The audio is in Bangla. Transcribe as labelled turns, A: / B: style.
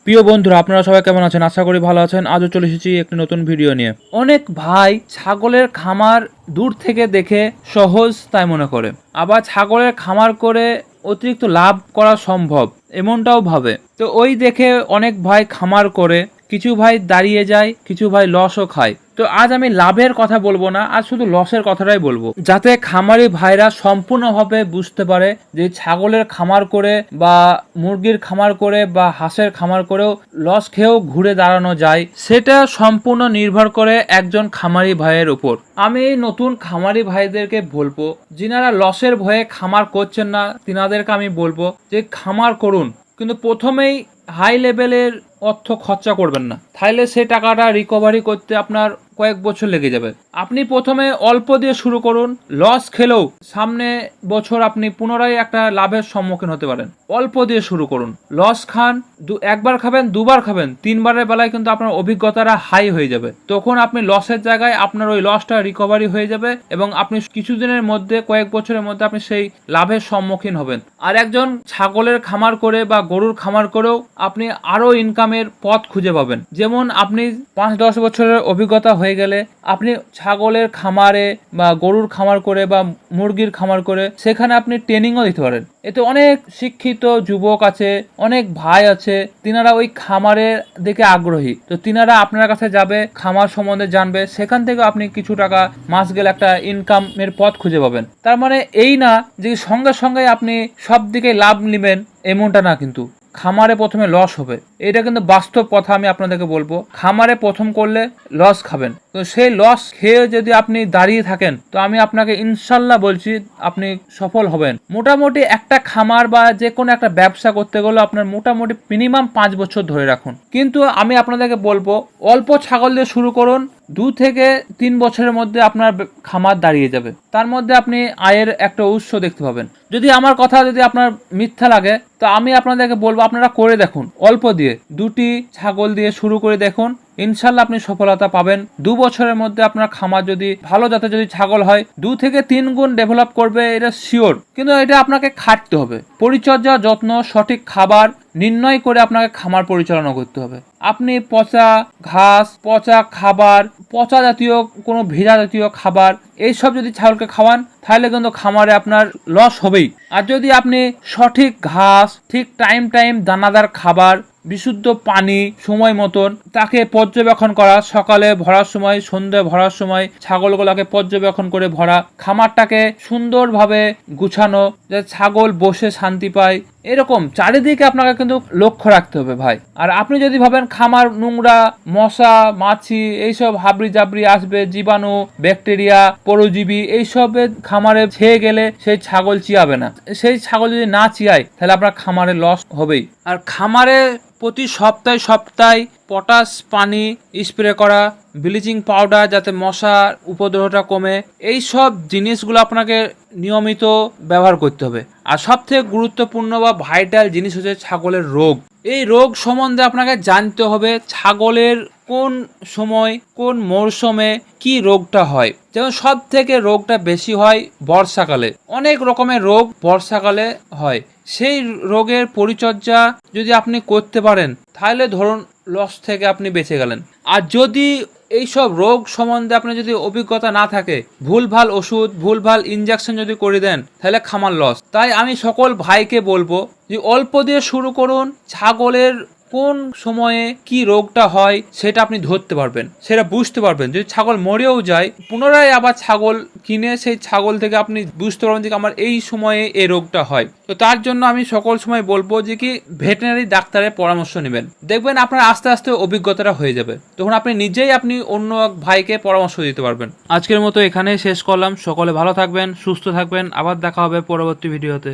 A: প্রিয় বন্ধুরা, আপনারা সবাই কেমন আছেন? আশা করি ভালো আছেন। আজও চলে এসেছি একটি নতুন ভিডিও নিয়ে। অনেক ভাই ছাগলের খামার দূর থেকে দেখে সহজ তাই মনে করে, আবার ছাগলের খামার করে অতিরিক্ত লাভ করা সম্ভব এমনটাও ভাবে। তো ওই দেখে অনেক ভাই খামার করে, কিছু ভাই দাঁড়িয়ে যায়, কিছু ভাই লসও খায়। তো আজ আমি লাভের কথা বলবো না, আজ শুধু লসের কথাটাই বলবো, যাতে খামারি ভাইরা সম্পূর্ণভাবে বুঝতে পারে যে ছাগলের খামার করে বা মুরগির খামার করে বা হাঁসের খামার করেও লস খেয়েও ঘুরে দাঁড়ানো যায়। সেটা সম্পূর্ণ নির্ভর করে একজন খামারি ভাইয়ের উপর। আমি এই নতুন খামারি ভাইদেরকে বলবো, যিনারা লসের ভয়ে খামার করছেন না, তিনাদেরকে আমি বলবো যে খামার করুন, কিন্তু প্রথমেই হাই লেভেলের অর্থ খরচা করবেন না, তাহলে সেই টাকাটা রিকভারি করতে আপনার কয়েক বছর লেগে যাবে। আপনি প্রথমে অল্প দিয়ে শুরু করুন, লস খেলেও সামনে বছর আপনি পুনরায় একটা লাভের সম্মুখীন হতে পারেন। অল্প দিয়ে শুরু করুন, লস খান, একবার খাবেন, দুবার খাবেন, তিনবারের বেলায় কিন্তু আপনার অভিজ্ঞতাটা হাই হয়ে যাবে। তখন আপনি লসের জায়গায় আপনার ওই লসটা রিকভারি হয়ে যাবে এবং আপনি কিছুদিনের মধ্যে, কয়েক বছরের মধ্যে আপনি সেই লাভের সম্মুখীন হবেন। আর একজন ছাগলের খামার করে বা গরুর খামার করেও আপনি আরো ইনকামের পথ খুঁজে পাবেন। যেমন আপনি 5-10 বছরের অভিজ্ঞতা হয়ে গেলে আপনি ছাগলের খামারে বা গরুর খামার করে বা মুরগির খামার করে সেখানে আপনি ট্রেনিংও দিতে পারেন। এতে অনেক শিক্ষিত যুবক আছে, অনেক ভাই আছে, তিনারা ওই খামারের দিকে আগ্রহী। তো তিনারা আপনার কাছে যাবে, খামার সম্বন্ধে জানবে, সেখান থেকে আপনি কিছু টাকা মাস গেলে একটা ইনকামের পথ খুঁজে পাবেন। তার মানে এই না যে সঙ্গে সঙ্গে আপনি সব দিকে লাভ নেবেন, এমনটা না। কিন্তু খামারে প্রথমে লস হবে, এটা কিন্তু বাস্তব কথা। আমি আপনাদেরকে বলবো, খামারে প্রথম করলে লস খাবেন, তো সেই লস খেয়ে যদি আপনি দাঁড়িয়ে থাকেন, তো আমি আপনাকে ইনশাল্লাহ বলছি আপনি সফল হবেন। মোটামুটি একটা খামার বা যে কোনো একটা ব্যবসা করতে গেলে আপনার মোটামুটি মিনিমাম 5 বছর ধরে রাখুন। কিন্তু আমি আপনাদেরকে বলবো, অল্প ছাগল দিয়ে শুরু করুন, 2 থেকে 3 বছরের মধ্যে আপনার খামার দাঁড়িয়ে যাবে। তার মধ্যে আপনি আয়ের একটা উৎস দেখতে পাবেন। যদি আমার কথা যদি আপনার মিথ্যা লাগে, তো আমি আপনাদেরকে বলবো আপনারা করে দেখুন, অল্প দিয়ে 2টি ছাগল দিয়ে শুরু করে দেখুন, ইনশাল্লাহ আপনি সফলতা পাবেন। 2 বছরের মধ্যে আপনার খামার যদি ভালো জাতের যদি ছাগল হয়, 2 থেকে 3 গুণ ডেভেলপ করবে, এটা শিওর। কিন্তু এটা আপনাকে খাটতে হবে, পরিচর্যা, যত্ন, সঠিক খাবার নির্ণয় করে আপনাকে খামার পরিচালনা করতে হবে। আপনি পচা ঘাস, পচা খাবার, পচা জাতীয় কোনো ভেজা জাতীয় খাবার এইসব যদি ছাগলকে খাওয়ান, তাহলে কিন্তু খামারে আপনার লস হবেই। আর যদি আপনি সঠিক ঘাস, ঠিক টাইম দানাদার খাবার, বিশুদ্ধ পানি সময় মতন তাকে পর্যবেক্ষণ করা, সকালে ভরার সময়, সন্ধ্যে ভরার সময় ছাগলগুলোকে পর্যবেক্ষণ করে ভরা, খামারটাকে সুন্দরভাবে গুছানো, যাতে ছাগল বসে শান্তি পায়, এরকম চারিদিকে আপনাকে কিন্তু লক্ষ্য রাখতে হবে ভাই। আর আপনি যদি ভাবেন খামার নোংরা, মশা মাছি এইসব হাবড়ি জাবড়ি আসবে, জীবাণু, ব্যাকটেরিয়া, পরজীবী এইসবে খামারে ছেয়ে গেলে সেই ছাগল চিয়াবে না। সেই ছাগল যদি না চিয়ায়, তাহলে আপনার খামারে লস হবেই। আর খামারে প্রতি সপ্তাহে পটাশ পানি স্প্রে করা, ব্লিচিং পাউডার, যাতে মশার উপদ্রবটা কমে, এই সব জিনিসগুলো আপনাকে নিয়মিত ব্যবহার করতে হবে। আর সবথেকে গুরুত্বপূর্ণ বা ভাইটাল জিনিস হচ্ছে ছাগলের রোগ। এই রোগ সম্বন্ধে আপনাকে জানতে হবে, ছাগলের কোন সময়, কোন মরশুমে কি রোগটা হয়। যেমন সব থেকে রোগটা বেশি হয় বর্ষাকালে, অনেক রকমের রোগ বর্ষাকালে হয়। সেই রোগের পরিচর্যা যদি আপনি করতে পারেন, তাহলে ধরুন লস থেকে আপনি বেঁচে গেলেন। আর যদি এইসব রোগ সম্বন্ধে আপনার যদি অভিজ্ঞতা না থাকে, ভুলভাল ওষুধ, ভুলভাল ইনজেকশন যদি করে দেন, তাহলে খামার লস। তাই আমি সকল ভাইকে বলবো যে অল্প দিয়ে শুরু করুন। ছাগলের কোন সময়ে কি রোগটা হয় সেটা আপনি ধরতে পারবেন, সেটা বুঝতে পারবেন। যদি ছাগল মরেও যায়, পুনরায় আবার ছাগল কিনে সেই ছাগল থেকে আপনি বুঝতে পারবেন যে আমার এই সময়ে এই রোগটা হয়। তো তার জন্য আমি সকল সময় বলবো যে কি ভেটেরিনারি ডাক্তারের পরামর্শ নেবেন, দেখবেন আপনার আস্তে আস্তে অভিজ্ঞতাটা হয়ে যাবে। তখন আপনি নিজেই আপনি অন্য এক ভাইকে পরামর্শ দিতে পারবেন। আজকের মতো এখানেই শেষ করলাম। সকলে ভালো থাকবেন, সুস্থ থাকবেন, আবার দেখা হবে পরবর্তী ভিডিওতে।